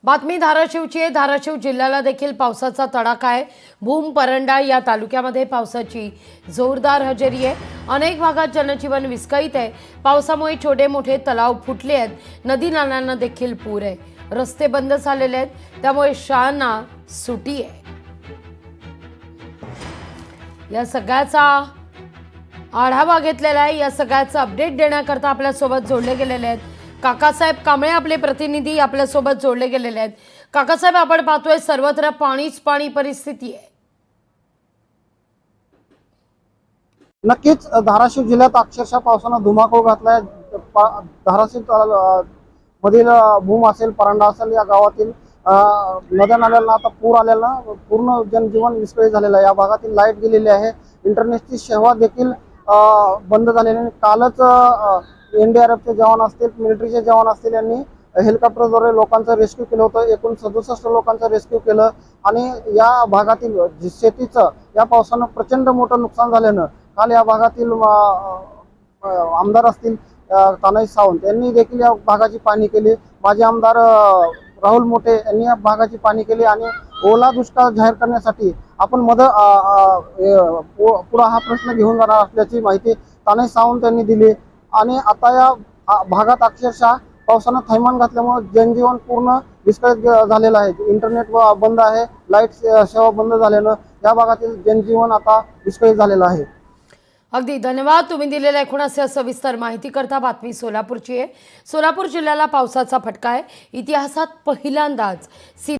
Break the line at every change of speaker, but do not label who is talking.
बातमी धाराशिवची आहे। धाराशिव जिल्ह्याला देखील पावसाचा तडाखा आहे। भूम परंडा या तालुक्यामध्ये पावसाची जोरदार हजेरी आहे। अनेक भागात जनजीवन विस्कळीत आहे। पावसामुळे छोटे मोठे तलाव फुटले आहेत। नदी नाल्यांना देखील पूर आहे। रस्ते बंद झालेले आहेत, त्यामुळे शाळांना सुट्टी आहे। या सगळ्याचा आढावा घेतलेला आहे। या सगळ्याचा अपडेट देण्याकरता आपल्या सोबत जोडले गेलेले आहेत काकासाहेब कांबळे, आपले प्रतिनिधी आपल्या सोबत जोडले गेलेले आहेत। काकासाहेब, आपण पाहतोय सर्वत्र पाणीच पाणी परिस्थिती आहे।
नक्कीच धाराशिव जिल्ह्यात अक्षरशः पावसानं धुमाकूळ घातलाय। धाराशिव मधील भूम असेल, परंडा असेल, या गावातील नद्या नाल्यांना आता पूर आलेला पूर्ण जनजीवन विस्कळीत झालेलं आहे। या भागातील लाईट गेलेली आहे। इंटरनेटची सेवा देखील बंद झालेली आहे। कालच NDRFचे जवान असतील, मिलिटरीचे जवान असतील, यांनी हेलिकॉप्टरद्वारे लोकांचं रेस्क्यू केलं होतं। एकूण 67 लोकांचं रेस्क्यू केलं आणि या भागातील शेतीचं या पावसानं प्रचंड मोठं नुकसान झाल्यानं काल या भागातील आमदार असतील तानाजी सावंत यांनी देखील या भागाची पाहणी केली। माजी आमदार राहुल मोठे यांनी या भागाची पाहणी केली आणि ओला दुष्काळ जाहीर करण्यासाठी आपण पुढे हा प्रश्न घेऊन जाणार असल्याची माहिती तानाजी सावंत यांनी दिली। आणि आता या भागात अक्षरशः पावसानं थैमान घातल्यामुळे जनजीवन पूर्ण विस्कळीत झालेलं आहे। इंटरनेट बंद आहे, लाईट सेवा बंद झाल्यानं या भागातील जनजीवन आता विस्कळीत झालेलं आहे।
अगदी धन्यवाद तुम्ही दिलेल्या एकूण अशा सविस्तर माहिती करता। बातमी सोलापूरची आहे। सोलापूर जिल्ह्याला पावसाचा फटका आहे। इतिहासात पहिल्यांदाच